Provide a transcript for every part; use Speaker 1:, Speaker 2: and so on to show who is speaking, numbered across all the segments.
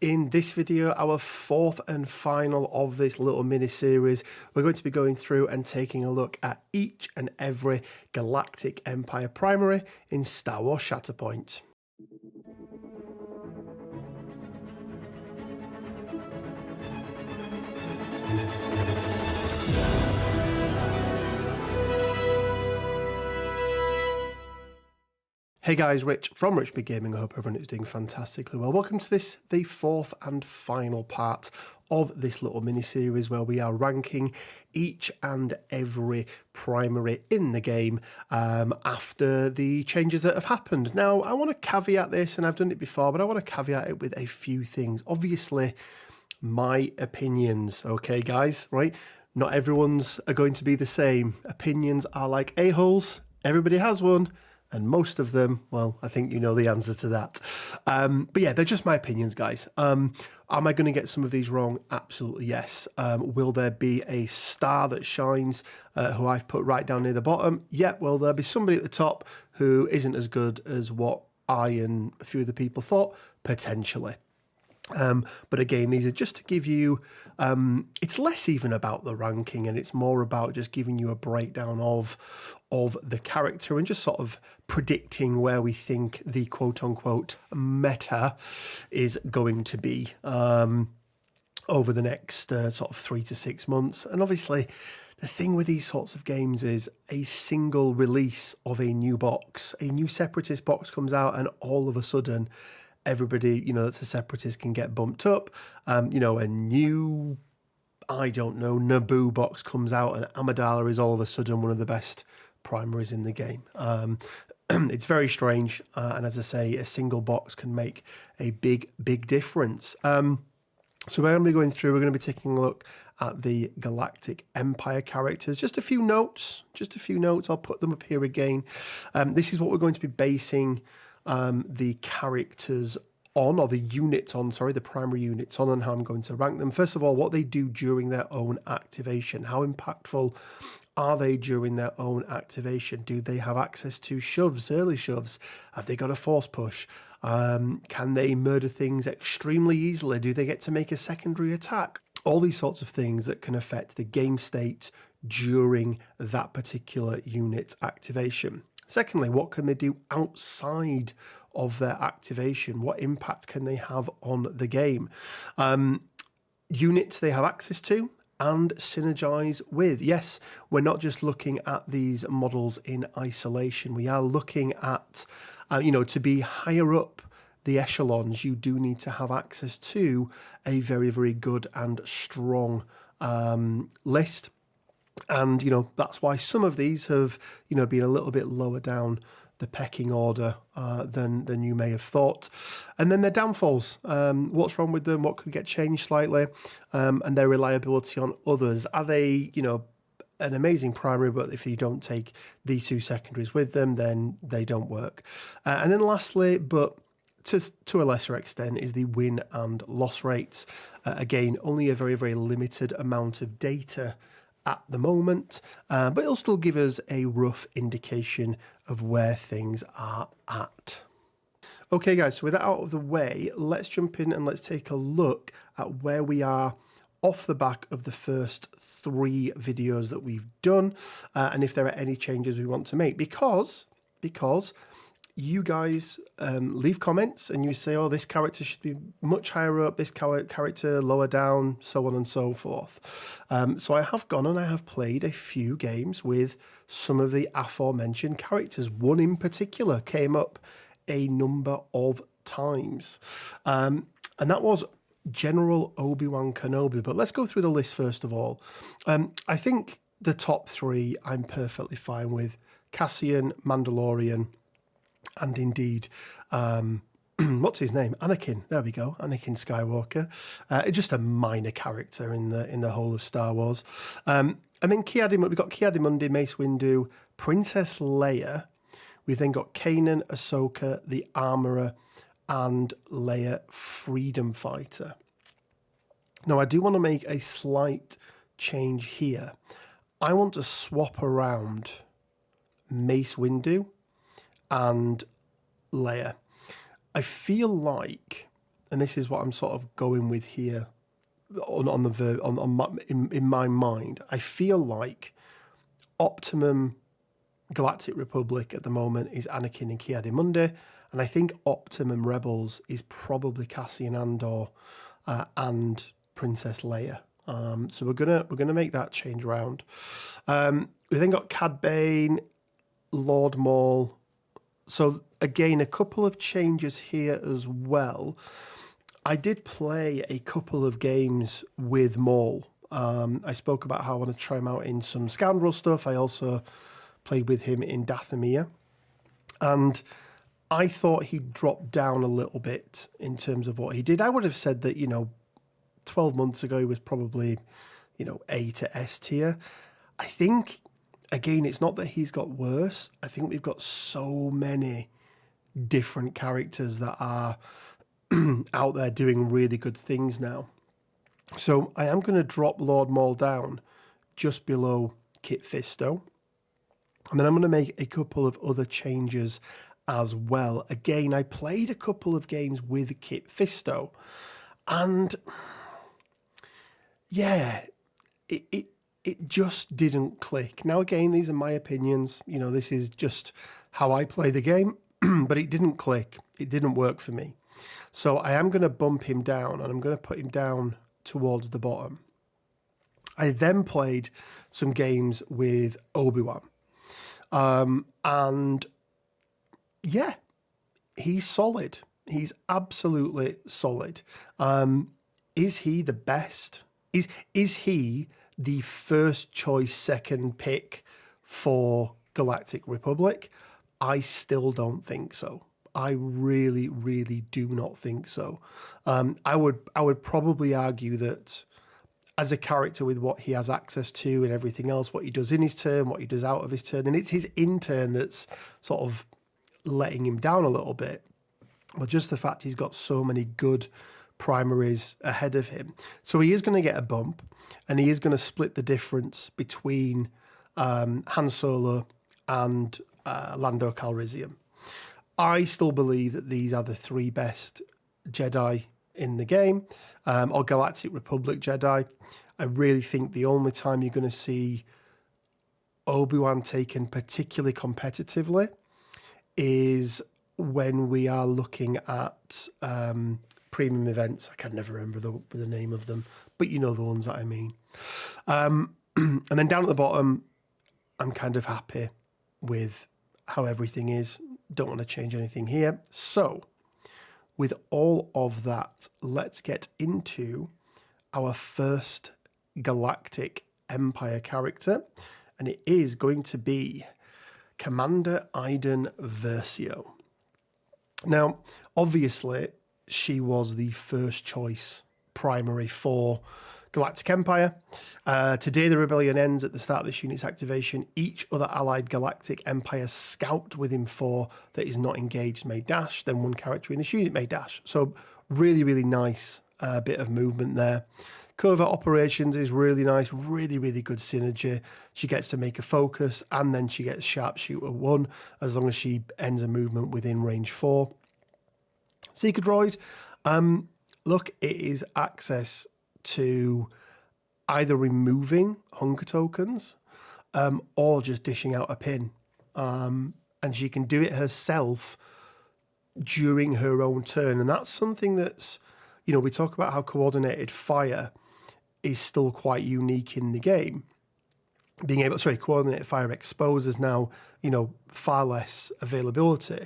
Speaker 1: In this video, our fourth and final of this little mini-series, we're going to be going through and taking a look at each and every Galactic Empire primary in Star Wars Shatterpoint. Hey guys, Rich from Rich Big Gaming. I hope everyone is doing fantastically well. Welcome to this, the fourth and final part of this little mini-series where we are ranking each and every primary in the game after the changes that have happened. Now, I want to caveat this, and I've done it before, but I want to caveat it with a few things. Obviously, my opinions, okay guys, right? Not everyone's are going to be the same. Opinions are like a-holes. Everybody has one. And most of them, well, I think you know the answer to that. But yeah, they're just my opinions, guys. Am I going to get some of these wrong? Absolutely, yes. Will there be a star that shines who I've put right down near the bottom? Yeah, well, there'll be somebody at the top who isn't as good as what I and a few of the people thought, potentially. But again, these are just to give you, it's less even about the ranking and it's more about just giving you a breakdown of the character and just sort of predicting where we think the quote-unquote meta is going to be over the next sort of 3 to 6 months. And obviously, the thing with these sorts of games is a single release of a new box, a new Separatist box comes out and all of a sudden everybody, you know, that's a Separatist can get bumped up. You know, a new, I don't know, Naboo box comes out and Amidala is all of a sudden one of the best primaries in the game. It's very strange. And as I say, a single box can make a big, big difference. So we're going to be going through, we're going to be taking a look at the Galactic Empire characters. Just a few notes. I'll put them up here again. This is what we're going to be basing the characters on, or the units on, sorry, the primary units on, and how I'm going to rank them. First of all, what they do during their own activation. How impactful are they during their own activation? Do they have access to shoves, early shoves? Have they got a force push? Can they murder things extremely easily? Do they get to make a secondary attack? All these sorts of things that can affect the game state during that particular unit activation. Secondly, what can they do outside of their activation? What impact can they have on the game? Units they have access to and synergize with. Yes, we're not just looking at these models in isolation. We are looking at, you know, to be higher up the echelons, you do need to have access to a very, very good and strong list. And, you know, that's why some of these have, you know, been a little bit lower down the pecking order than you may have thought. And then their downfalls. What's wrong with them? What could get changed slightly? And their reliability on others. Are they, you know, an amazing primary, but if you don't take these two secondaries with them, then they don't work. And then lastly, but to a lesser extent, is the win and loss rates. Again, only a very, very limited amount of data at the moment, but it'll still give us a rough indication of where things are at. Okay guys, so with that out of the way, let's jump in and let's take a look at where we are off the back of the first 3 videos that we've done, and if there are any changes we want to make, because you guys leave comments and you say, oh, this character should be much higher up, this character lower down, so on and so forth. So I have gone and I have played a few games with some of the aforementioned characters. One in particular came up a number of times. And that was General Obi-Wan Kenobi. But let's go through the list first of all. I think the top 3 I'm perfectly fine with. Cassian, Mandalorian, and indeed, what's his name? Anakin. There we go. Anakin Skywalker. Just a minor character in the whole of Star Wars. And then we've got Ki-Adi-Mundi, Mace Windu, Princess Leia. We've then got Kanan, Ahsoka, the Armorer, and Leia Freedom Fighter. Now, I do want to make a slight change here. I want to swap around Mace Windu and Leia. I feel like and this is what I'm sort of going with here in my mind, I feel like Optimum Galactic Republic at the moment is Anakin and Ki-Adi-Mundi, and I think Optimum Rebels is probably Cassian Andor and Princess Leia. So we're gonna make that change around. We then got Cad Bane, Lord Maul. So again, a couple of changes here as well. I did play a couple of games with Maul. I spoke about how I want to try him out in some Scoundrel stuff. I also played with him in Dathomir. And I thought he'd dropped down a little bit in terms of what he did. I would have said that, 12 months ago he was probably, A to S tier. I think, again, it's not that he's got worse. I think we've got so many different characters that are out there doing really good things now. So I am going to drop Lord Maul down just below Kit Fisto. And then I'm going to make a couple of other changes as well. Again, I played a couple of games with Kit Fisto. And yeah, it just didn't click. Now, again, these are my opinions. This is just how I play the game. But it didn't click. It didn't work for me. So I am going to bump him down, and I'm going to put him down towards the bottom. I then played some games with Obi-Wan. And yeah, he's solid. He's absolutely solid. Is he the best? Is he the first choice, second pick for Galactic Republic? I still don't think so. I really, really do not think so. I would probably argue that as a character with what he has access to and everything else, what he does in his turn, what he does out of his turn, and it's his in turn that's sort of letting him down a little bit. But just the fact he's got so many good primaries ahead of him. So he is going to get a bump, and he is going to split the difference between Han Solo and Lando Calrissian. I still believe that these are the three best Jedi in the game, or Galactic Republic Jedi. I really think the only time you're going to see Obi-Wan taken particularly competitively is when we are looking at premium events. I can never remember the name of them, but you know the ones that I mean. And then down at the bottom, I'm kind of happy with how everything is. Don't want to change anything here. So, with all of that, let's get into our first Galactic Empire character, and it is going to be Commander Iden Versio. Now, obviously, she was the first choice primary for Galactic Empire. Today, the rebellion ends at the start of this unit's activation. Each other allied Galactic Empire scout within 4 that is not engaged may dash. Then one character in this unit may dash. So really, really nice bit of movement there. Covert operations is really nice. Really, really good synergy. She gets to make a focus, and then she gets Sharpshooter 1 as long as she ends a movement within range 4. Seeker Droid. Look, it is access to either removing hunger tokens or just dishing out a pin. And she can do it herself during her own turn. And that's something that's, we talk about how coordinated fire is still quite unique in the game. Coordinated fire exposes now, far less availability.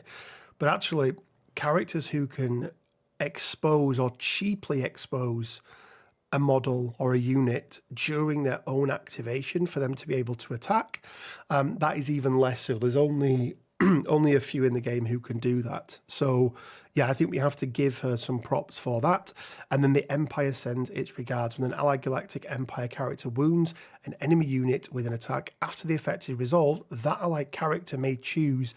Speaker 1: But actually, characters who can expose or cheaply expose a model or a unit during their own activation for them to be able to attack, that is even less so. There's only a few in the game who can do that. So yeah, I think we have to give her some props for that. And then the Empire sends its regards. When an allied Galactic Empire character wounds an enemy unit with an attack after the effect is resolved, that allied character may choose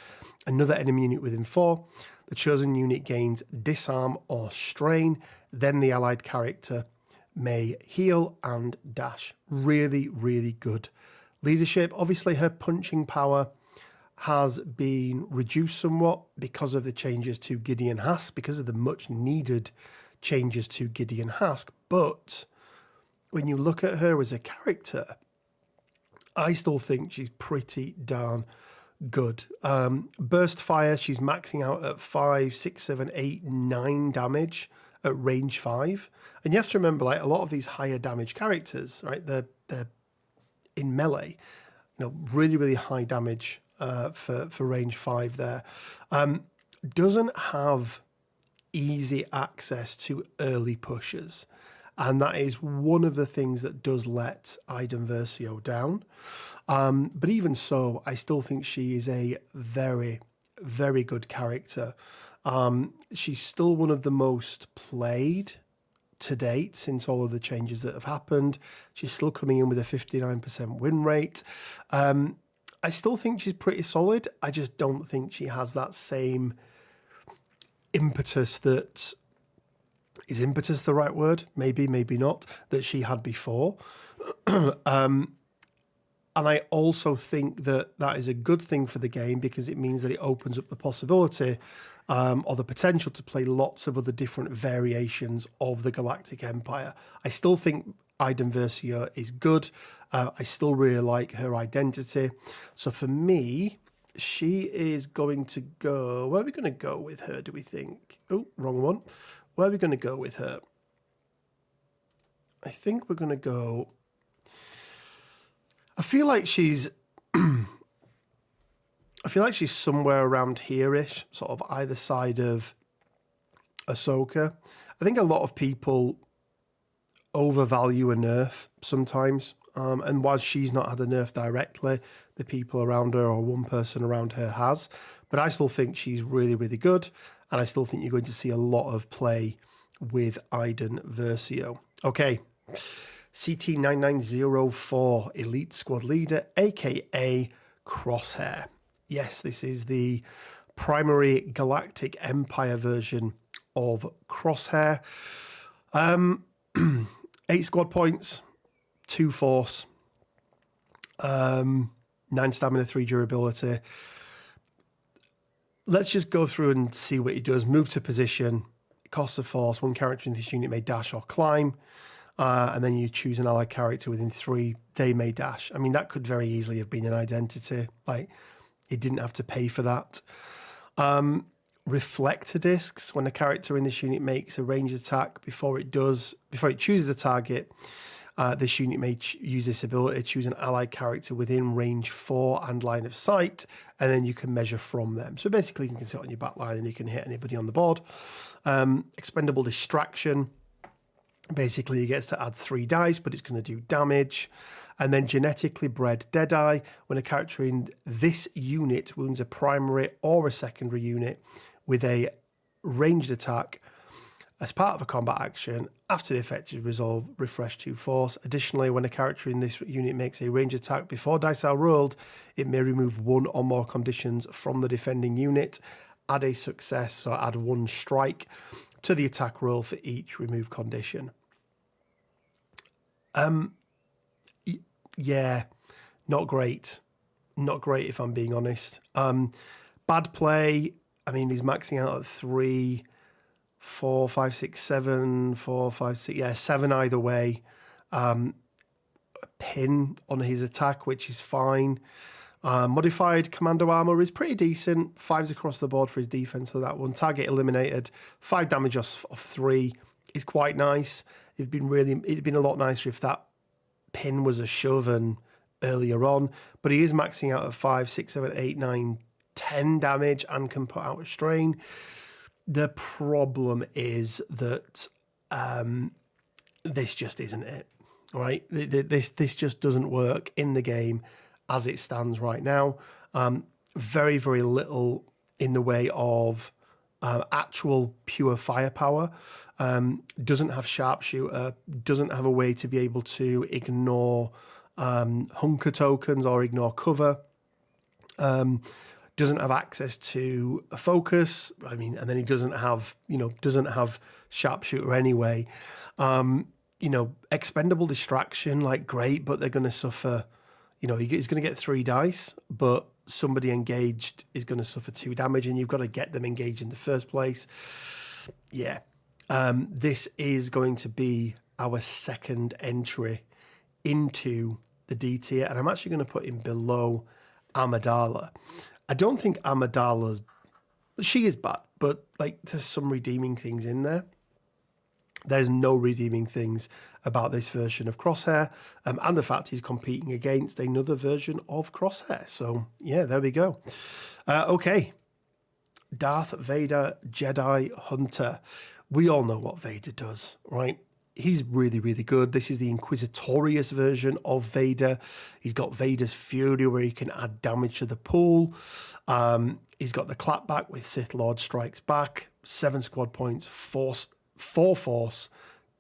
Speaker 1: another enemy unit within 4. The chosen unit gains disarm or strain. Then the allied character may heal and dash. Really, really good leadership. Obviously, her punching power has been reduced somewhat because of the changes to Gideon Haas, because of the much needed changes to Gideon Hask. But when you look at her as a character, I still think she's pretty darn good. Burst fire, she's maxing out at 5, 6, 7, 8, 9 damage at range 5. And you have to remember, like, a lot of these higher damage characters, right, they're in melee, really, really high damage for range 5 there. Doesn't have easy access to early pushes. And that is one of the things that does let Iden Versio down. But even so, I still think she is a very, very good character. She's still one of the most played to date since all of the changes that have happened. She's still coming in with a 59% win rate. I still think she's pretty solid. I just don't think she has that same impetus that... Is impetus the right word? Maybe, maybe not, that she had before. And I also think that that is a good thing for the game because it means that it opens up the possibility or the potential to play lots of other different variations of the Galactic Empire. I still think Iden Versio is good. I still really like her identity. So for me, she is going to go... Where are we going to go with her, do we think? Oh, wrong one. Where are we going to go with her? I think we're going to go... I feel like she's somewhere around here-ish, sort of either side of Ahsoka. I think a lot of people overvalue a nerf sometimes. And while she's not had a nerf directly, the people around her or one person around her has. But I still think she's really, really good. And I still think you're going to see a lot of play with Iden Versio. Okay, CT9904, Elite Squad Leader, a.k.a. Crosshair. Yes, this is the primary Galactic Empire version of Crosshair. 8 squad points, 2 force, 9 stamina, 3 durability. Let's just go through and see what he does. Move to position, cost of force. 1 character in this unit may dash or climb. And then you choose an allied character within 3, they may dash. I mean, that could very easily have been an identity. Like, it didn't have to pay for that. Reflector discs. When a character in this unit makes a ranged attack before it chooses a target, this unit may use this ability to choose an allied character within range 4 and line of sight, and then you can measure from them. So basically, you can sit on your back line and you can hit anybody on the board. Expendable distraction. Basically, he gets to add 3 dice, but it's going to do damage. And then genetically bred Deadeye. When a character in this unit wounds a primary or a secondary unit with a ranged attack, as part of a combat action, after the effect is resolved, refresh 2 force. Additionally, when a character in this unit makes a ranged attack before dice are rolled, it may remove 1 or more conditions from the defending unit, add a success, so add 1 strike to the attack roll for each removed condition. Yeah, not great. Not great if I'm being honest. Bad play, I mean, he's maxing out at 3... 4, 5, 6, 7, 4, 5, 6, yeah, 7 either way. A pin on his attack, which is fine. Modified commando armor is pretty decent. 5s across the board for his defense for that one. Target eliminated. 5 damage off 3 is quite nice. It'd been a lot nicer if that pin was a shove and earlier on. But he is maxing out at 5, 6, 7, 8, 9, 10 damage and can put out a strain. The problem is that this just isn't it, right? This just doesn't work in the game as it stands right now. Very, very little in the way of actual pure firepower. Doesn't have sharpshooter, doesn't have a way to be able to ignore hunker tokens or ignore cover. Doesn't have access to a focus. I mean, and then he doesn't have sharpshooter anyway. Expendable distraction, like great, but they're going to suffer. He's going to get 3 dice, but somebody engaged is going to suffer 2 damage, and you've got to get them engaged in the first place. Yeah, This is going to be our second entry into the D tier, and I'm actually going to put him below Amidala. I don't think Amidala's... She is bad, but like there's some redeeming things in there. There's no redeeming things about this version of Crosshair, and the fact he's competing against another version of Crosshair. So, yeah, there we go. Okay. Darth Vader, Jedi Hunter. We all know what Vader does, right? He's really, really good. This is the Inquisitorious version of Vader. He's got Vader's Fury, where he can add damage to the pool. He's got the clapback with Sith Lord Strikes Back, 7 squad points, 4 force,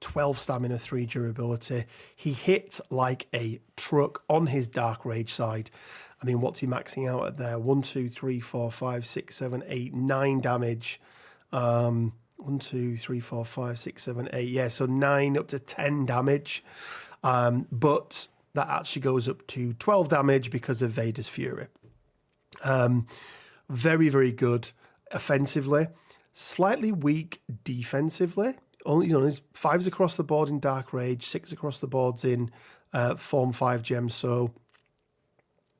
Speaker 1: 12 stamina, 3 durability. He hits like a truck on his Dark Rage side. I mean, what's he maxing out at there? 1, 2, 3, 4, 5, 6, 7, 8, 9 damage. 1, 2, 3, 4, 5, 6, 7, 8. Yeah, so 9 up to 10 damage. But that actually goes up to 12 damage because of Vader's Fury. Very, very good offensively. Slightly weak defensively. Only, there's 5s across the board in Dark Rage, 6 across the boards in Form 5 gems. So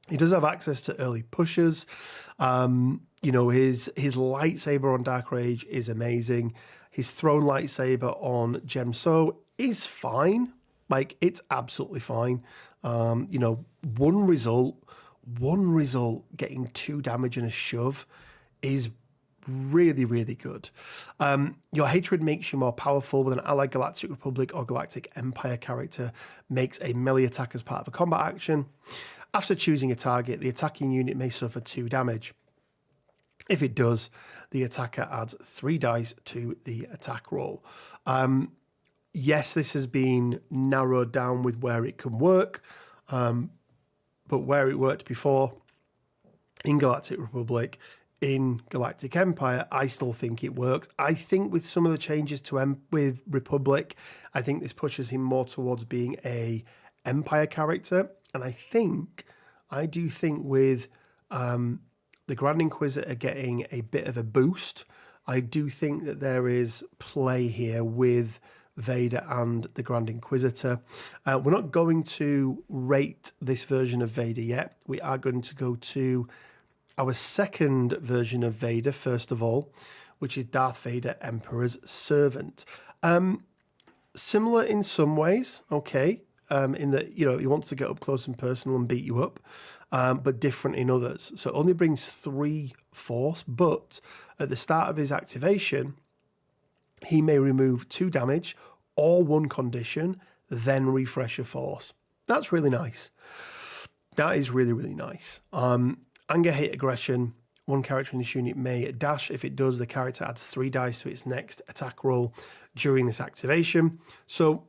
Speaker 1: he does have access to early pushes. His lightsaber on Dark Rage is amazing. His thrown lightsaber on Gem So is fine. Like, it's absolutely fine. One result getting 2 damage and a shove is really, really good. Your hatred makes you more powerful with an allied Galactic Republic or Galactic Empire character makes a melee attack as part of a combat action. After choosing a target, the attacking unit may suffer 2 damage. If it does, the attacker adds 3 dice to the attack roll. Yes, this has been narrowed down with where it can work, but where it worked before in Galactic Republic, in Galactic Empire, I still think it works. I think with some of the changes with Republic, I think this pushes him more towards being a Empire character. And I do think with the Grand Inquisitor getting a bit of a boost, I do think that there is play here with Vader and the Grand Inquisitor. We're not going to rate this version of Vader yet. We are going to go to our second version of Vader, first of all, which is Darth Vader, Emperor's Servant. Similar in some ways, okay, in that, he wants to get up close and personal and beat you up, but different in others. So it only brings 3 force, but at the start of his activation, he may remove 2 damage or 1 condition, then refresh a force. That's really nice. That is really, really nice. Anger, hate, aggression. 1 character in this unit may dash. If it does, the character adds 3 dice to its next attack roll during this activation. So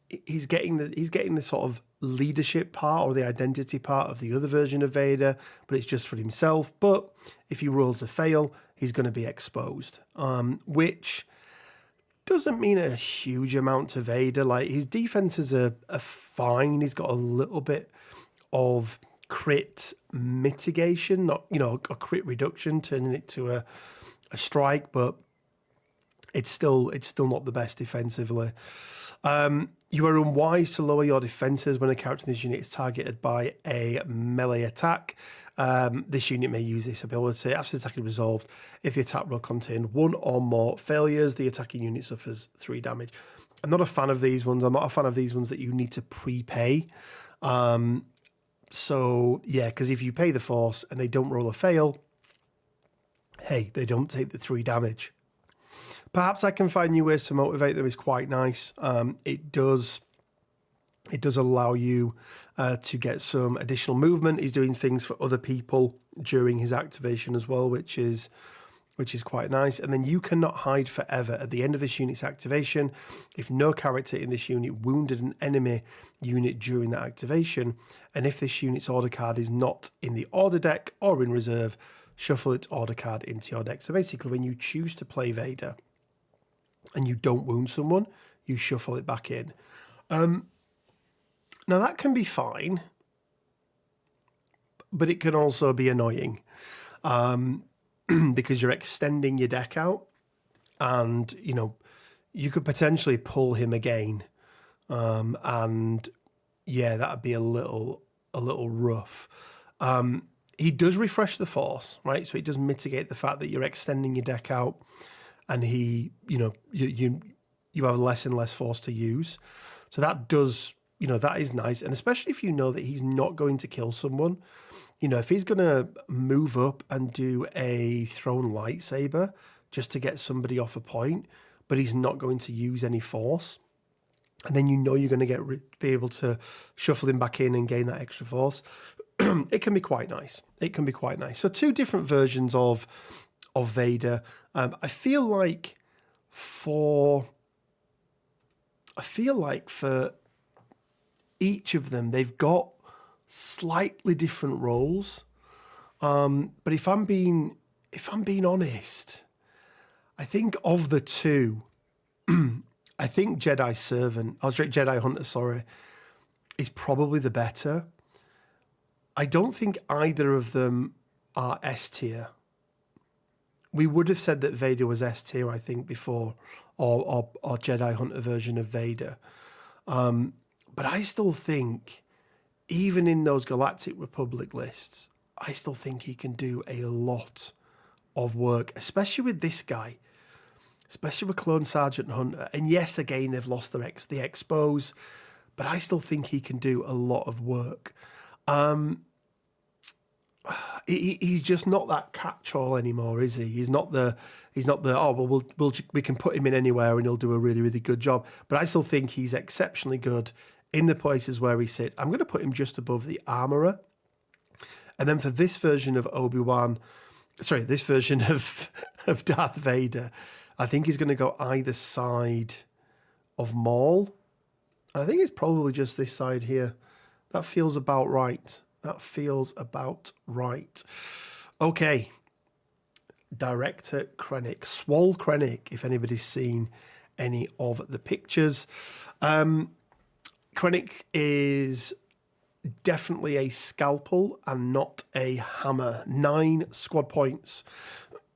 Speaker 1: he's getting the sort of leadership part or the identity part of the other version of Vader, but it's just for himself. But if he rolls a fail, he's going to be exposed, which doesn't mean a huge amount to Vader. Like, his defenses are fine. He's got a little bit of crit mitigation, not a crit reduction, turning it to a strike, but it's still not the best defensively. You are unwise to lower your defenses when a character in this unit is targeted by a melee attack. This unit may use this ability. After the attack is resolved, if the attack roll contained 1 or more failures, the attacking unit suffers 3 damage. I'm not a fan of these ones. I'm not a fan of these ones that you need to prepay. So, yeah, because if you pay the force and they don't roll a fail, hey, they don't take the 3 damage. Perhaps I can find new ways to motivate them is quite nice. It does allow you to get some additional movement. He's doing things for other people during his activation as well, which is quite nice. And then you cannot hide forever. At the end of this unit's activation, if no character in this unit wounded an enemy unit during that activation, and if this unit's order card is not in the order deck or in reserve, shuffle its order card into your deck. So basically, when you choose to play Vader and you don't wound someone, you shuffle it back in. Now, that can be fine, but it can also be annoying because you're extending your deck out and, you could potentially pull him again, and yeah, that'd be a little rough. He does refresh the force, right? So it does mitigate the fact that you're extending your deck out, and you have less and less force to use. So that does, that is nice, and especially if you know that he's not going to kill someone. If he's going to move up and do a thrown lightsaber just to get somebody off a point, but he's not going to use any force, and then you're going to be able to shuffle him back in and gain that extra force. It can be quite nice. So 2 different versions of Vader. I feel like for each of them, they've got slightly different roles. But if I'm being honest, I think of the 2, I think Jedi Hunter, is probably the better. I don't think either of them are S tier. We would have said that Vader was S tier, I think, before, or Jedi Hunter version of Vader. But I still think, even in those Galactic Republic lists, I still think he can do a lot of work, especially with this guy, especially with Clone Sergeant Hunter. And yes, again, they've lost the expos, but I still think he can do a lot of work. He's just not that catch-all anymore, is he? He's not the we can put him in anywhere and he'll do a really, really good job. But I still think he's exceptionally good in the places where he sits. I'm going to put him just above the Armourer. And then for this version of this version of Darth Vader, I think he's going to go either side of Maul. I think it's probably just this side here. That feels about right. Okay. Director Krennic. Swole Krennic, if anybody's seen any of the pictures. Krennic is definitely a scalpel and not a hammer. 9 squad points,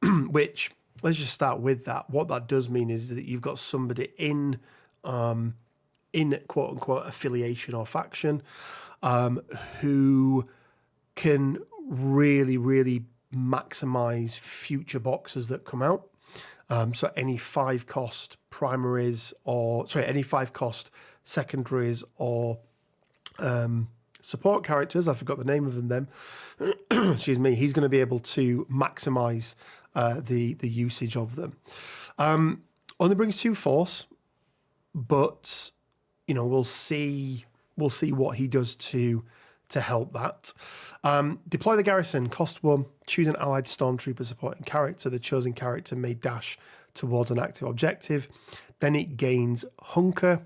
Speaker 1: which, let's just start with that. What that does mean is that you've got somebody in quote-unquote affiliation or faction who can really, really maximize future boxes that come out. So any 5-cost primaries any 5-cost secondaries or support characters, I forgot the name of them then, excuse me, he's going to be able to maximize the usage of them. Only brings 2 force, but we'll see what he does to help that. Deploy the garrison, cost 1, choose an allied stormtrooper supporting character. The chosen character may dash towards an active objective. Then it gains hunker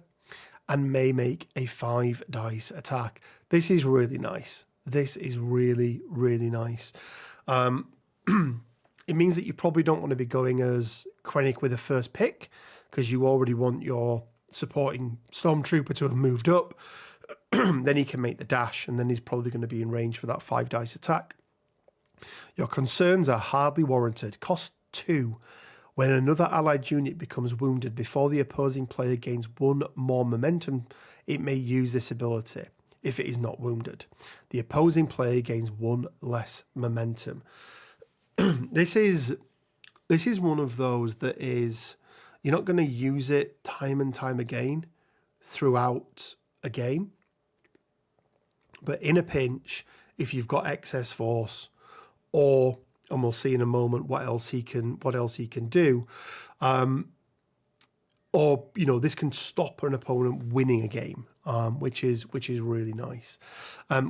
Speaker 1: and may make a 5 dice attack. This is really nice. This is really, really nice. It means that you probably don't want to be going as Krennic with a first pick, because you already want your supporting stormtrooper to have moved up. Then he can make the dash, and then he's probably going to be in range for that 5 dice attack. Your concerns are hardly warranted. Cost 2. When another allied unit becomes wounded before the opposing player gains 1 more momentum, it may use this ability. If it is not wounded, the opposing player gains 1 less momentum. This is one of those that is, you're not going to use it time and time again throughout a game. But in a pinch, if you've got excess force, and we'll see in a moment what else he can do, this can stop an opponent winning a game, which is really nice.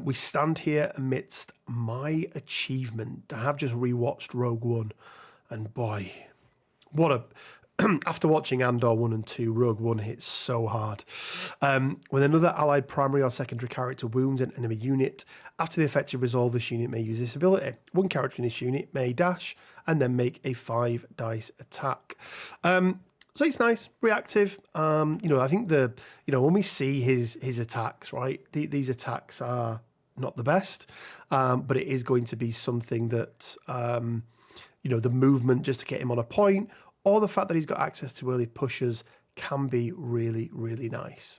Speaker 1: We stand here amidst my achievement. I have just rewatched Rogue One, and boy, what a after watching Andor 1 and 2, Rogue One hits so hard. When another allied primary or secondary character wounds an enemy unit, after the effective resolve, this unit may use this ability. 1 character in this unit may dash and then make a 5 dice attack. So it's nice, reactive. I think when we see his attacks, right, these attacks are not the best, but it is going to be something that, the movement just to get him on a point, or the fact that he's got access to early pushers can be really, really nice.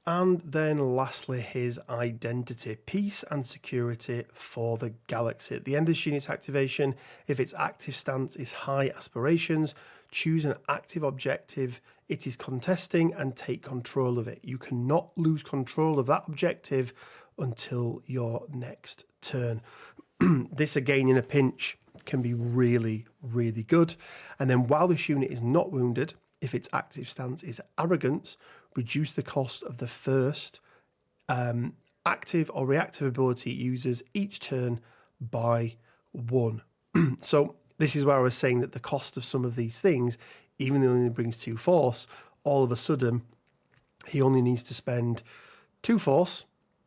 Speaker 1: And then lastly, his identity, peace and security for the galaxy. At the end of this unit's activation, if its active stance is high aspirations, choose an active objective it is contesting and take control of it. You cannot lose control of that objective until your next turn. This again in a pinch can be really, really good. And then while this unit is not wounded, if its active stance is arrogance, reduce the cost of the first active or reactive ability it uses each turn by 1. So this is where I was saying that the cost of some of these things, even though he only brings 2 force, all of a sudden he only needs to spend 2 force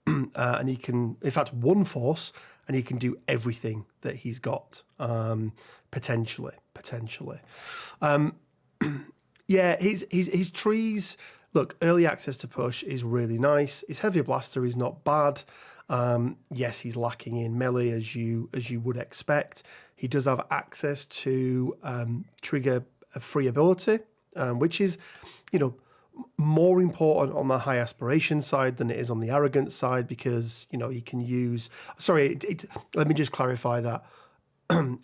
Speaker 1: and he can, in fact, 1 force, and he can do everything that he's got, potentially. Yeah, his trees, look, early access to push is really nice. His heavy blaster is not bad. Yes, he's lacking in melee as you would expect. He does have access to trigger a free ability, which is, more important on the high aspiration side than it is on the arrogance side, because he can use. Sorry, let me just clarify that.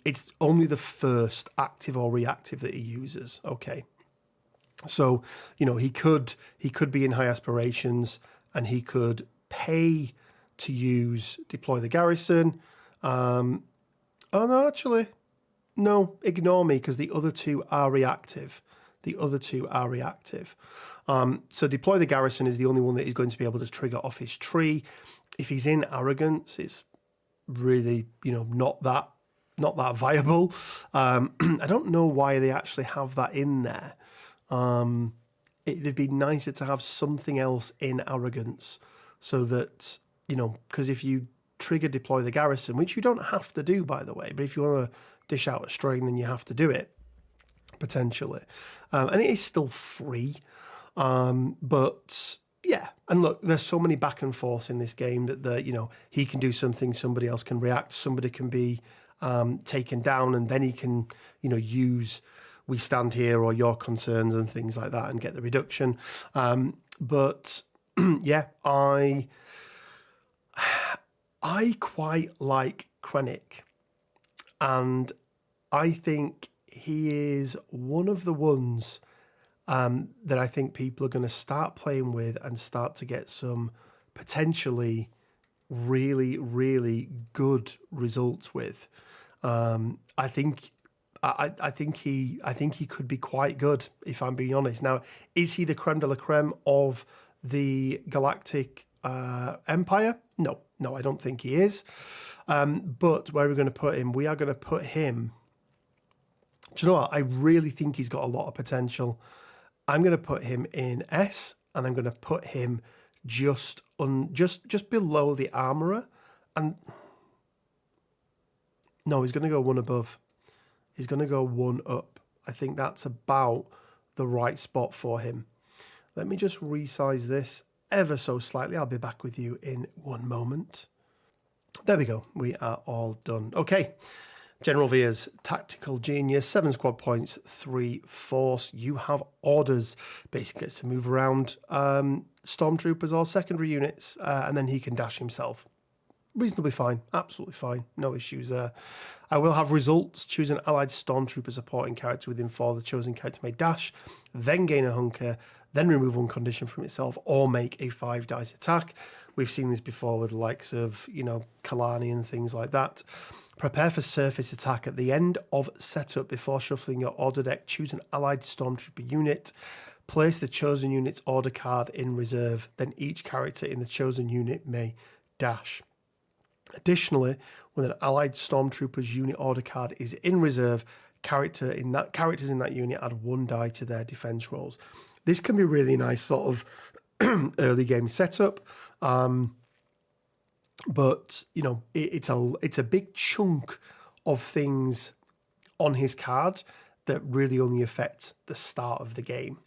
Speaker 1: It's only the first active or reactive that he uses. Okay. So, he could be in high aspirations and he could pay to deploy the garrison. Oh, no, actually, no, ignore me, because the other 2 are reactive. So deploy the garrison is the only one that he's going to be able to trigger off his tree. If he's in arrogance, it's really, not that viable. I don't know why they actually have that in there. It'd be nicer to have something else in arrogance, so that, because if you trigger deploy the garrison, which you don't have to do, by the way, but if you want to dish out a string, then you have to do it, potentially. And it is still free. But yeah, and look, there's so many back and forth in this game that he can do something, somebody else can react, somebody can be taken down, and then he can, use we stand here or your concerns and things like that and get the reduction. But yeah, I quite like Krennic, and I think he is one of the ones that I think people are going to start playing with and start to get some potentially really, really good results with. I think he could be quite good, if I'm being honest. Now, is he the creme de la creme of the Galactic Empire? No, I don't think he is. But where are we going to put him? We are going to put him. Do you know what? I really think he's got a lot of potential. I'm going to put him in S, and I'm going to put him just below the armorer. And no, he's going to go 1 above. He's going to go 1 up. I think that's about the right spot for him. Let me just resize this ever so slightly. I'll be back with you in 1 moment. There we go. We are all done. Okay. General Veers, tactical genius, 7 squad points, 3 force. You have orders. Basically gets to move around stormtroopers or secondary units, and then he can dash himself. Reasonably fine, absolutely fine, no issues there. I will have results. Choose an allied stormtrooper supporting character within 4. The chosen character may dash, then gain a hunker, then remove 1 condition from itself, or make a 5 dice attack. We've seen this before with the likes of, Kalani and things like that. Prepare for surface attack at the end of setup. Before shuffling your order deck, choose an allied stormtrooper unit. Place the chosen unit's order card in reserve. Then each character in the chosen unit may dash. Additionally, when an allied stormtrooper's unit order card is in reserve, characters in that unit add 1 die to their defense rolls. This can be really nice sort of early game setup. But it's a big chunk of things on his card that really only affect the start of the game.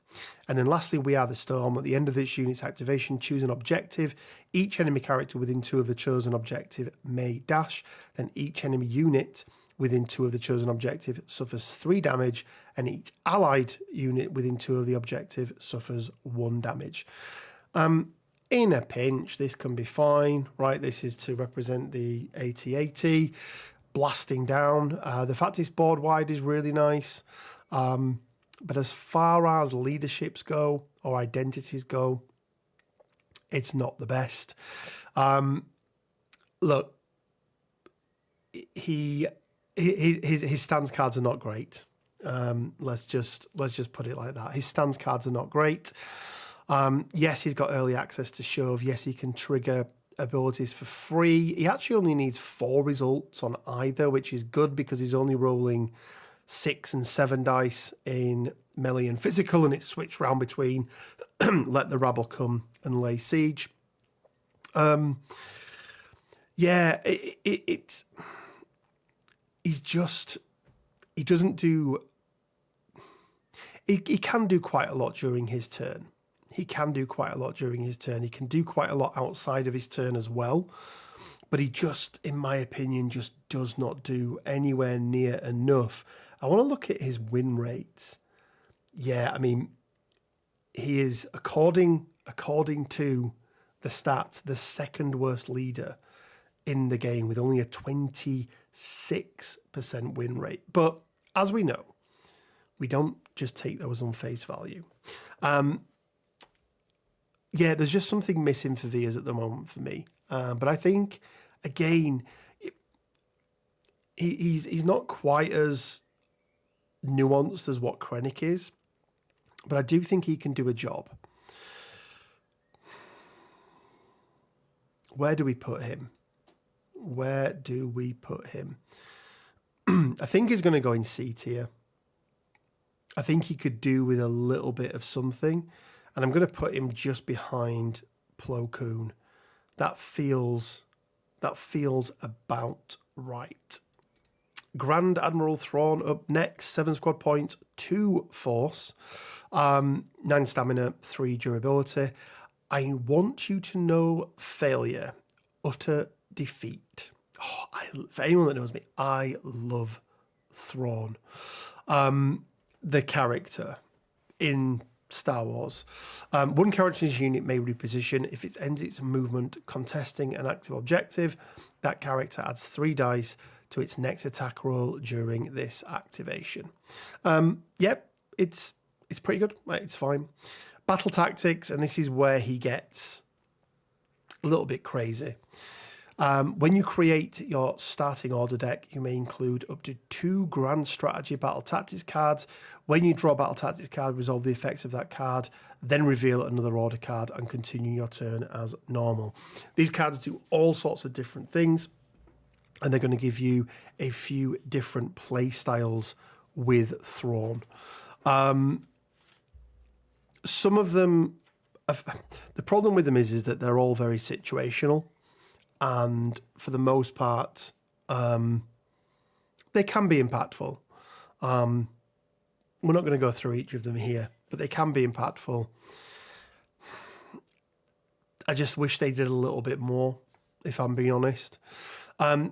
Speaker 1: And then lastly, we are the storm. At the end of this unit's activation, choose an objective. Each enemy character within 2 of the chosen objective may dash. Then each enemy unit within 2 of the chosen objective suffers 3 damage, and each allied unit within 2 of the objective suffers 1 damage. In a pinch, this can be fine, right? This is to represent the AT-AT blasting down. The fact it's board wide is really nice. But as far as leaderships go or identities go, it's not the best. Look, his stance cards are not great. Let's just put it like that. His stance cards are not great. Yes, he's got early access to shove. Yes, he can trigger abilities for free. He actually only needs 4 results on either, which is good because he's only rolling 6 and 7 dice in melee and physical, and it's switched round between let the rabble come and lay siege. He doesn't do. He can do quite a lot during his turn. He can do quite a lot during his turn. He can do quite a lot outside of his turn as well. But he just, in my opinion, just does not do anywhere near enough. I want to look at his win rates. Yeah, I mean, he is, according to the stats, the second worst leader in the game with only a 26% win rate. But as we know, we don't just take those on face value. Yeah, there's just something missing for Vias at the moment for me. But I think, again, he's not quite as nuanced as what Krennic is, but I do think he can do a job. Where do we put him? Where do we put him? I think he's going to go in C tier. I think he could do with a little bit of something. And I'm going to put him just behind Plo Koon. That feels about right. Grand Admiral Thrawn up next. 7 squad points, 2 force, 9 stamina, 3 durability. I want you to know failure, utter defeat. For anyone that knows me, I love Thrawn. The character in Star Wars. 1 character in his unit may reposition. If it ends its movement contesting an active objective, that character adds 3 dice to its next attack roll during this activation. Yep, it's pretty good. It's fine. Battle tactics, and this is where he gets a little bit crazy. When you create your starting order deck, you may include up to 2 grand strategy battle tactics cards. When you draw a battle tactics card, resolve the effects of that card, then reveal another order card and continue your turn as normal. These cards do all sorts of different things, and they're going to give you a few different play styles with Thrawn. Some of them, the problem with them is that they're all very situational. And for the most part, they can be impactful. We're not going to go through each of them here, but they can be impactful. I just wish they did a little bit more, if I'm being honest.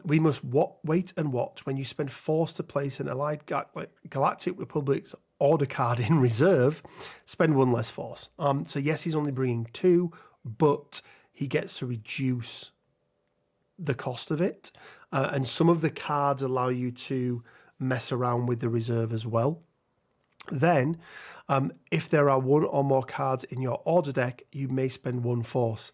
Speaker 1: We must wait and watch. When you spend force to place an allied Galactic Republic's order card in reserve, spend 1 less force. So yes, he's only bringing 2, but he gets to reduce the cost of it. And some of the cards allow you to mess around with the reserve as well. Then, if there are 1 or more cards in your order deck, you may spend 1 force.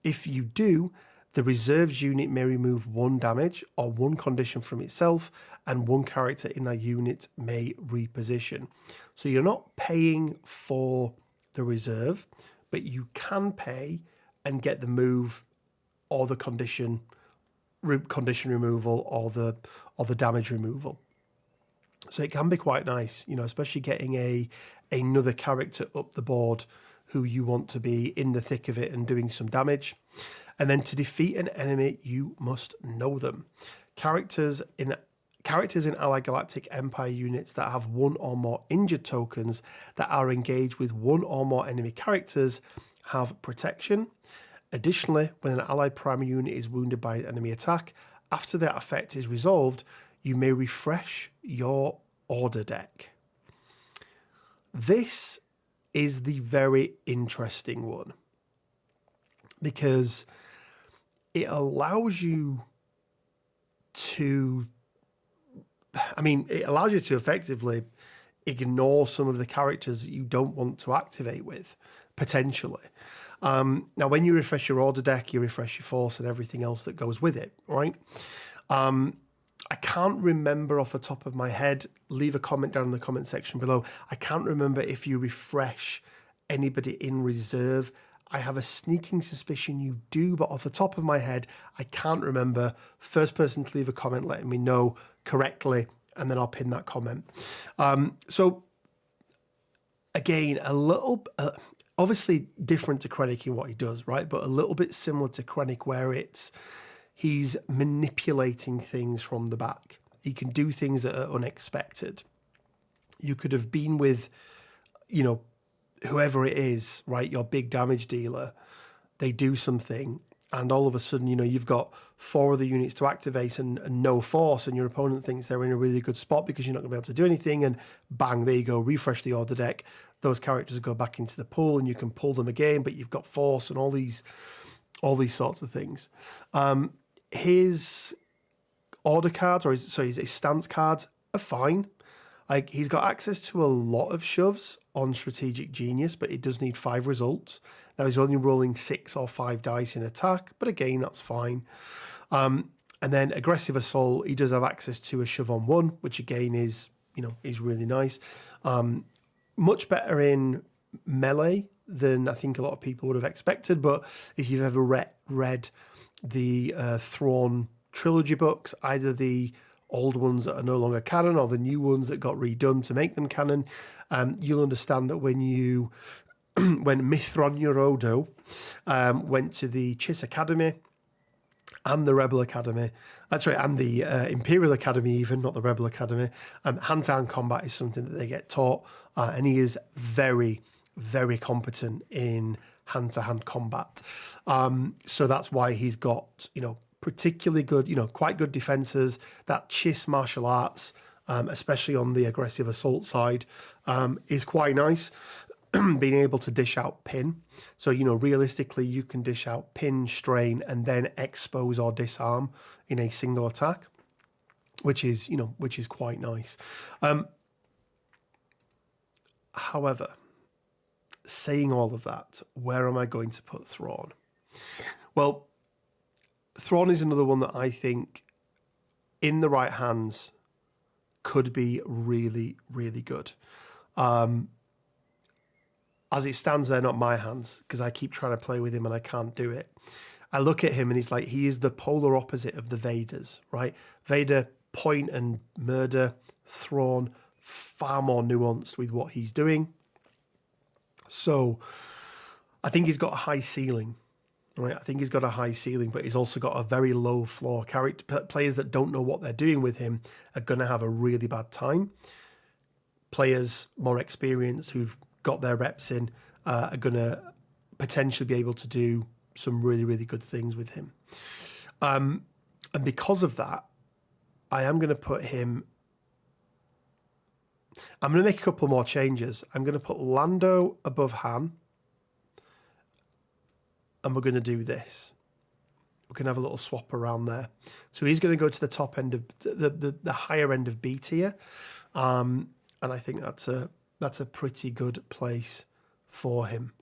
Speaker 1: If you do, the reserved unit may remove 1 damage or 1 condition from itself, and 1 character in that unit may reposition. So you're not paying for the reserve, but you can pay and get the move or the condition removal or the damage removal. So it can be quite nice, especially getting another character up the board who you want to be in the thick of it and doing some damage. And then to defeat an enemy, you must know them. Characters in Allied Galactic Empire units that have 1 or more injured tokens that are engaged with 1 or more enemy characters have protection. Additionally, when an Allied primary unit is wounded by an enemy attack, after that effect is resolved, you may refresh your order deck. This is the very interesting one because it allows you to, it allows you to effectively ignore some of the characters that you don't want to activate with, potentially. Now, when you refresh your order deck, you refresh your force and everything else that goes with it, right? I can't remember off the top of my head. Leave a comment down in the comment section below. I can't remember if you refresh anybody in reserve. I have a sneaking suspicion you do, but off the top of my head, I can't remember. First person to leave a comment letting me know correctly, and then I'll pin that comment. So, again, a little... obviously different to Krennic in what he does, right? But a little bit similar to Krennic where he's manipulating things from the back. He can do things that are unexpected. You could have been with, whoever it is, right? Your big damage dealer. They do something and all of a sudden, you've got 4 of the units to activate and no force, and your opponent thinks they're in a really good spot because you're not going to be able to do anything, and bang, there you go, refresh the order deck. Those characters go back into the pool and you can pull them again, but you've got force and all these sorts of things. His order cards, or his stance cards are fine. Like, he's got access to a lot of shoves on Strategic Genius, but it does need 5 results. Now, he's only rolling 6 or 5 dice in attack, but again, that's fine. And then Aggressive Assault, he does have access to a shove on 1, which again is really nice. Much better in melee than I think a lot of people would have expected, but if you've ever read the Thrawn trilogy books, either the old ones that are no longer canon or the new ones that got redone to make them canon, you'll understand that when Mithron Yorodo went to the Chiss Academy and the Rebel Academy, and the Imperial Academy even, not the Rebel Academy, hand-to-hand combat is something that they get taught, and he is very, very competent in hand-to-hand combat. So that's why he's got, particularly good, quite good defenses. That Chiss martial arts, especially on the aggressive assault side, is quite nice. Being able to dish out pin. So, realistically, you can dish out pin, strain, and then expose or disarm in a single attack, which is quite nice. However, saying all of that, where am I going to put Thrawn? Well, Thrawn is another one that I think, in the right hands, could be really, really good. As it stands, they're not my hands because I keep trying to play with him and I can't do it. I look at him and he's like, he is the polar opposite of the Vaders, right? Vader, point and murder. Thrawn, far more nuanced with what he's doing. So I think he's got a high ceiling, right? I think he's got a high ceiling, but he's also got a very low floor. Players that don't know what they're doing with him are going to have a really bad time. Players more experienced who've got their reps in are going to potentially be able to do some really, really good things with him. And because of that, I am going to put him... I'm going to make a couple more changes. I'm going to put Lando above Han. And we're going to do this. We're going to have a little swap around there. So he's going to go to the top end of... the higher end of B tier. And I think that's a pretty good place for him.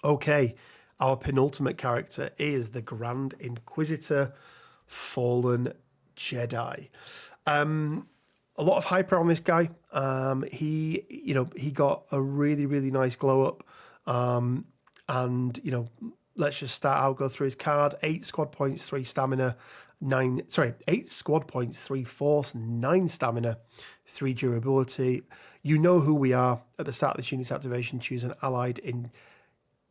Speaker 1: Okay, our penultimate character is the Grand Inquisitor, Fallen Jedi. A lot of hyper on this guy. He got a really, really nice glow up. And let's just start out, go through his card. 8 squad points, 3 stamina, 8 squad points, 3 force, 9 stamina, 3 durability. You know who we are. At the start of this unit's activation, choose an allied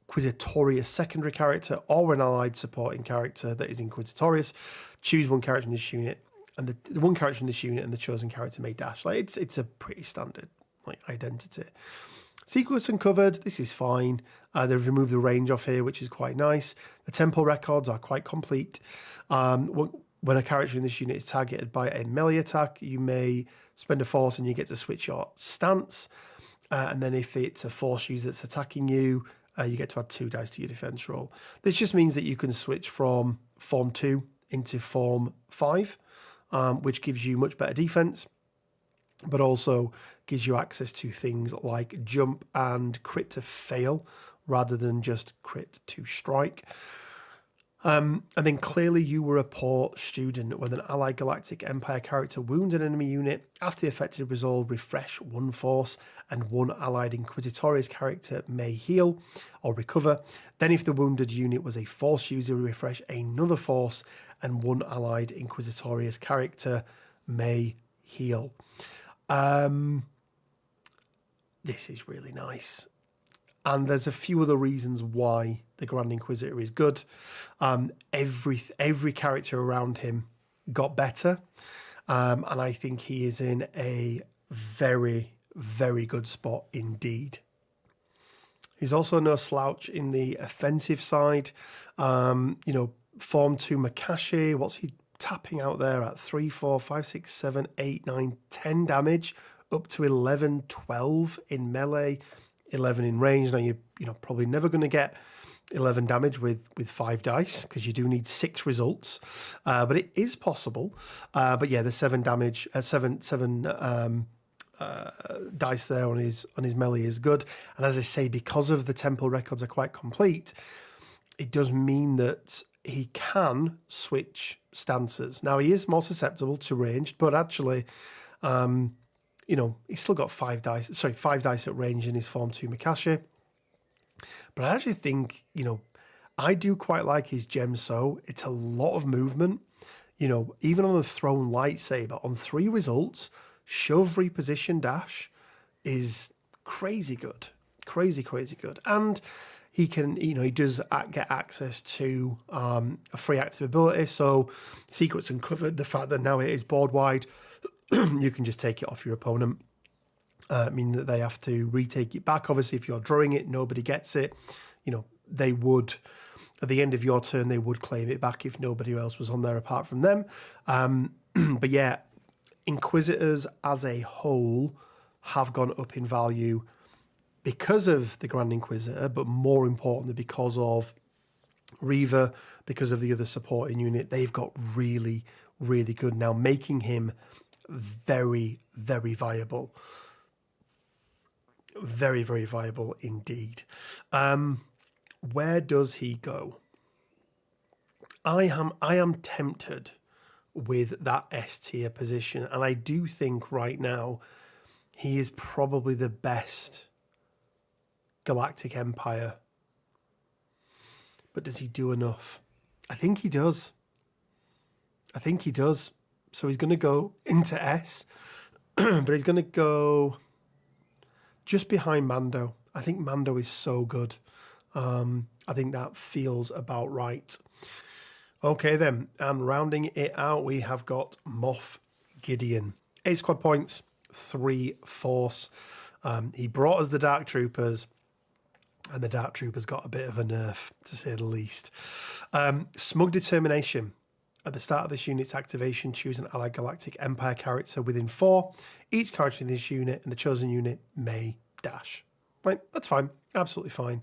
Speaker 1: Inquisitorious secondary character or an allied supporting character that is Inquisitorious. Choose one character in this unit, and the one character in this unit and the chosen character may dash. Like, it's a pretty standard identity. Secrets uncovered. This is fine. They've removed the range off here, which is quite nice. The temple records are quite complete. when a character in this unit is targeted by a melee attack, you may spend a force and you get to switch your stance. And then if it's a force user that's attacking you, you get to add 2 dice to your defense roll. This just means that you can switch from Form 2 into Form 5, which gives you much better defense, but also gives you access to things like jump and crit to fail, rather than just crit to strike. And then clearly you were a poor student. When an allied Galactic Empire character wounds an enemy unit, after the effective resolve, refresh 1 force, and 1 allied Inquisitorious character may heal or recover. Then if the wounded unit was a force user, refresh another force, and 1 allied Inquisitorious character may heal. This is really nice. And there's a few other reasons why the Grand Inquisitor is good. Every character around him got better. And I think he is in a very, very good spot indeed. He's also no slouch in the offensive side. Form 2 Makashi, what's he tapping out there at? 3, 4, 5, 6, 7, 8, 9, 10 damage, up to 11, 12 in melee, 11 in range. Now you're probably never going to get 11 damage with 5 dice, because you do need 6 results, but it is possible. But yeah, the 7 damage, 7 dice there on his melee is good. And as I say, because of the temple records are quite complete, it does mean that he can switch stances. Now he is more susceptible to ranged, but actually, he's still got 5 dice at range in his Form 2 Makashi. But I actually think, I do quite like his Gem So. It's a lot of movement. Even on a thrown lightsaber, on 3 results, shove, reposition, dash is crazy good. Crazy good. And he can, he does get access to a free active ability. So Secrets Uncovered, the fact that now it is board wide, you can just take it off your opponent, meaning that they have to retake it back. Obviously, if you're drawing it, nobody gets it. They would, at the end of your turn, they would claim it back if nobody else was on there apart from them. But yeah, Inquisitors as a whole have gone up in value because of the Grand Inquisitor, but more importantly, because of Reaver, because of the other supporting unit. They've got really, really good now, making him very, very viable. Very, very viable indeed. Where does he go? I am tempted with that S tier position, and I do think right now he is probably the best Galactic Empire. But does he do enough? I think he does. So he's going to go into S, but he's going to go just behind Mando. I think Mando is so good. I think that feels about right. Okay then, and rounding it out, we have got Moff Gideon. 8 squad points, 3 force. He brought us the Dark Troopers, and the Dark Troopers got a bit of a nerf, to say the least. Smug Determination. At the start of this unit's activation, choose an allied Galactic Empire character within 4. Each character in this unit and the chosen unit may dash. Right, that's fine. Absolutely fine.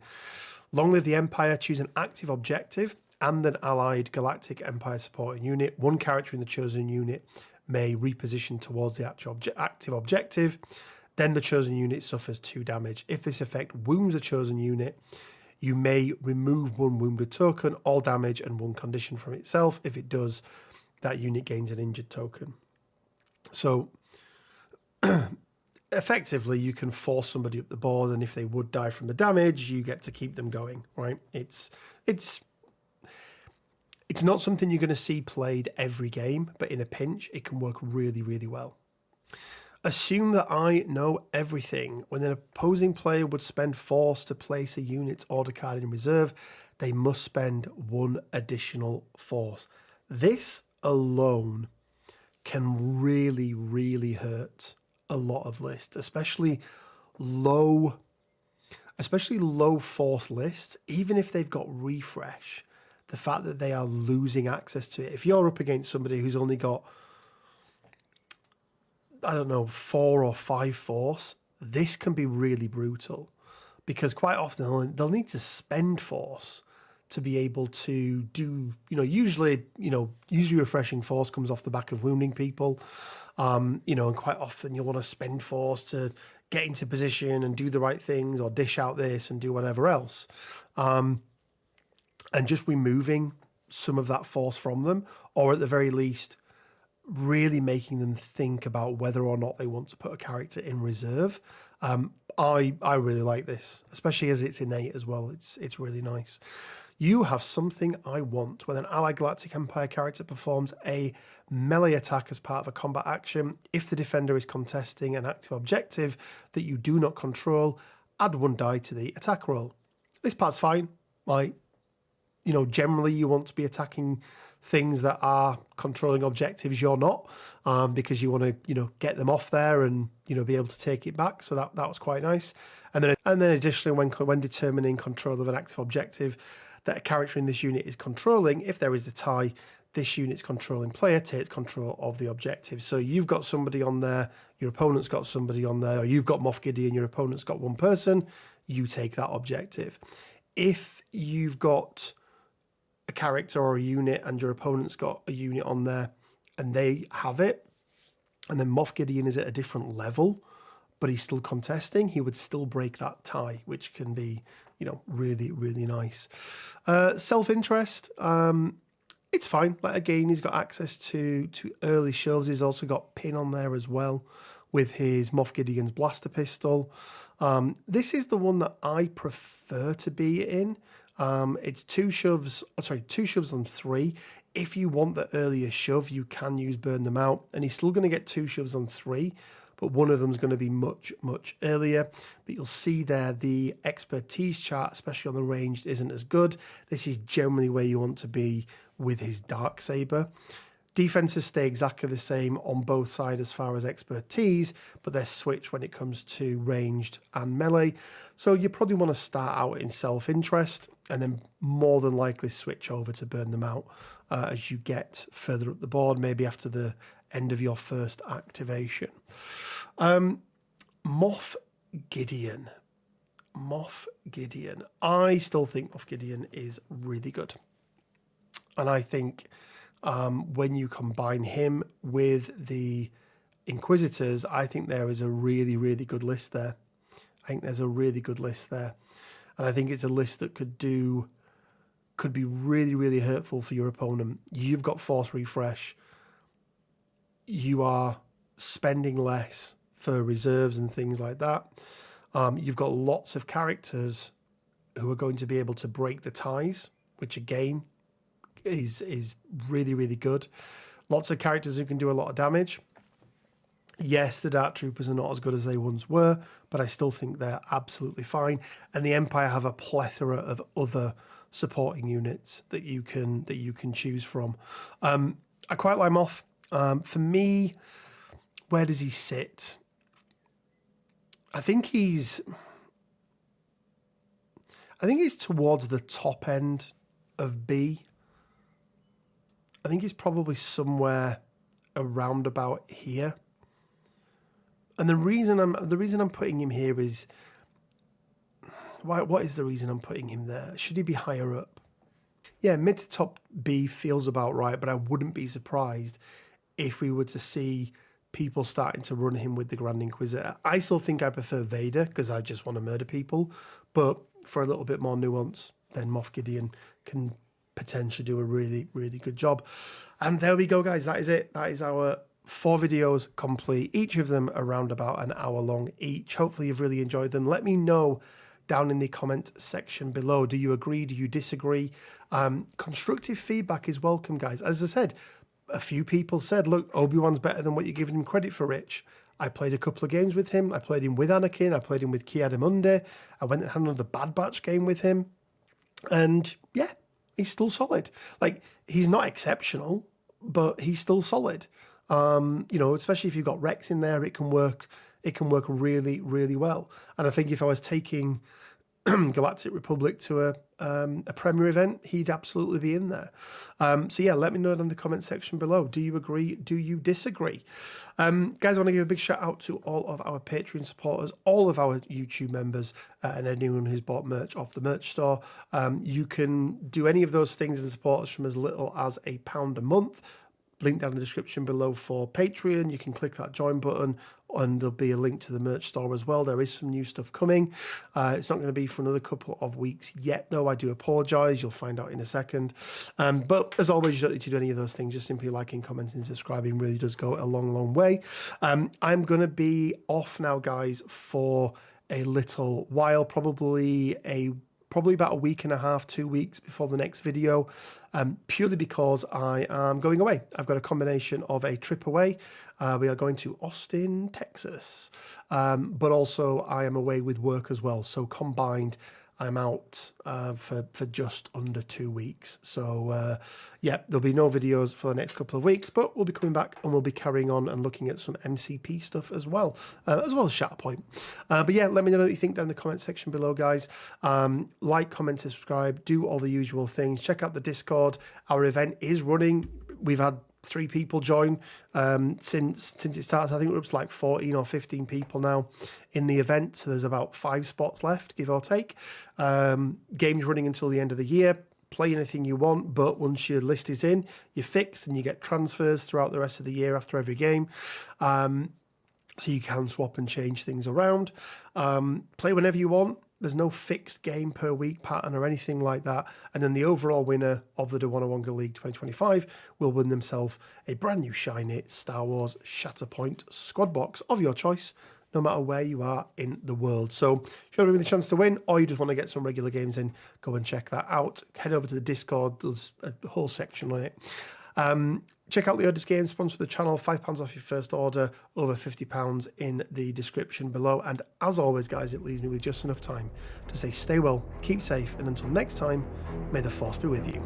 Speaker 1: Long live the Empire. Choose an active objective and an allied Galactic Empire supporting unit. 1 character in the chosen unit may reposition towards the actual active objective. Then the chosen unit suffers 2 damage. If this effect wounds a chosen unit, you may remove 1 wounded token, all damage, and 1 condition from itself. If it does, that unit gains an injured token. So effectively, you can force somebody up the board, and if they would die from the damage, you get to keep them going, right? It's not something you're going to see played every game, but in a pinch, it can work really, really well. Assume that I know everything. When an opposing player would spend force to place a unit's order card in reserve, they must spend 1 additional force. This alone can really, really hurt a lot of lists, especially low force lists. Even if they've got refresh, the fact that they are losing access to it. If you're up against somebody who's only got, I don't know, 4 or 5 force, this can be really brutal, because quite often they'll need to spend force to be able to do, usually refreshing force comes off the back of wounding people, and quite often you'll want to spend force to get into position and do the right things, or dish out this and do whatever else. And just removing some of that force from them, or at the very least, really making them think about whether or not they want to put a character in reserve. I really like this, especially as it's innate as well. It's really nice. You have something I want. When an allied Galactic Empire character performs a melee attack as part of a combat action, if the defender is contesting an active objective that you do not control, add 1 die to the attack roll. This part's fine. Like, generally you want to be attacking things that are controlling objectives you're not, because you want to, get them off there and, be able to take it back. So that was quite nice. And then additionally, when determining control of an active objective that a character in this unit is controlling, if there is a tie, this unit's controlling player takes control of the objective. So you've got somebody on there, your opponent's got somebody on there, or you've got Moff Gideon, your opponent's got 1 person, you take that objective. If you've got a character or a unit and your opponent's got a unit on there and they have it, and then Moff Gideon is at a different level, but he's still contesting, he would still break that tie, which can be, really, really nice. Self-interest, it's fine. Like, again, he's got access to early shoves. He's also got pin on there as well with his Moff Gideon's blaster pistol. This is the one that I prefer to be in. It's 2 shoves on 3. If you want the earlier shove, you can use burn them out, and he's still going to get 2 shoves on 3, but one of them is going to be much, much earlier. But you'll see there the expertise chart, especially on the ranged, isn't as good. This is generally where you want to be with his Darksaber. Defenses stay exactly the same on both sides as far as expertise, but they're switched when it comes to ranged and melee. So you probably want to start out in self-interest and then more than likely switch over to burn them out as you get further up the board, maybe after the end of your first activation. Moff Gideon. I still think Moff Gideon is really good. And I think when you combine him with the Inquisitors, I think there is a really, really good list there. And I think it's a list that could be really, really hurtful for your opponent. You've got force refresh. You are spending less for reserves and things like that. You've got lots of characters who are going to be able to break the ties, which again is really, really good. Lots of characters who can do a lot of damage. Yes, the Dark Troopers are not as good as they once were, but I still think they're absolutely fine. And the Empire have a plethora of other supporting units that you can choose from. I quite like Moff. For me, where does he sit? I think he's towards the top end of B. I think he's probably somewhere around about here. And the reason I'm putting him here is what is the reason I'm putting him there? Should he be higher up? Yeah, mid to top B feels about right, but I wouldn't be surprised if we were to see people starting to run him with the Grand Inquisitor. I still think I prefer Vader because I just want to murder people, but for a little bit more nuance, then Moff Gideon can potentially do a really, really good job. And there we go, guys. That is it. That is our 4 videos complete, each of them around about an hour long each. Hopefully you've really enjoyed them. Let me know down in the comment section below. Do you agree? Do you disagree? Constructive feedback is welcome, guys. As I said, a few people said, look, Obi-Wan's better than what you're giving him credit for, Rich. I played a couple of games with him. I played him with Anakin. I played him with Ki-Adi-Mundi. I went and had another Bad Batch game with him. And yeah, he's still solid. Like, he's not exceptional, but he's still solid. Especially if you've got Rex in there, it can work really, really well. And I think if I was taking Galactic Republic to a Premier event, he'd absolutely be in there. So yeah, let me know in the comment section below. Do you agree? Do you disagree? Guys, I want to give a big shout out to all of our Patreon supporters, all of our YouTube members, and anyone who's bought merch off the merch store. You can do any of those things and support us from as little as £1 a month. Link down in the description below for Patreon. You can click that join button and there'll be a link to the merch store as well. There is some new stuff coming. It's not going to be for another couple of weeks yet, though. I do apologise. You'll find out in a second. But as always, you don't need to do any of those things. Just simply liking, commenting, subscribing really does go a long, long way. I'm going to be off now, guys, for a little while, probably about a week and a half, 2 weeks before the next video, purely because I am going away. I've got a combination of a trip away. We are going to Austin, Texas, but also I am away with work as well. So combined, I'm out for just under 2 weeks. So yeah, there'll be no videos for the next couple of weeks, but we'll be coming back and we'll be carrying on and looking at some MCP stuff as well as Shatterpoint. But yeah, let me know what you think down in the comment section below, guys. Like, comment, subscribe, do all the usual things. Check out the Discord. Our event is running. We've had 3 people join since it starts. I think we're up to like 14 or 15 people now in the event, so there's about 5 spots left, give or take. Game's running until the end of the year. Play anything you want, but once your list is in, you're fixed and you get transfers throughout the rest of the year after every game. So you can swap and change things around. Play whenever you want. There's no fixed game per week pattern or anything like that. And then the overall winner of the Dawanawanga League 2025 will win themselves a brand new shiny Star Wars Shatterpoint squad box of your choice, no matter where you are in the world. So if you want to win the chance to win, or you just want to get some regular games in, go and check that out. Head over to the Discord. There's a whole section on it. Check out Loyalist Games, sponsor the channel, £5 off your first order, over £50 in the description below. And as always, guys, it leaves me with just enough time to say stay well, keep safe, and until next time, may the Force be with you.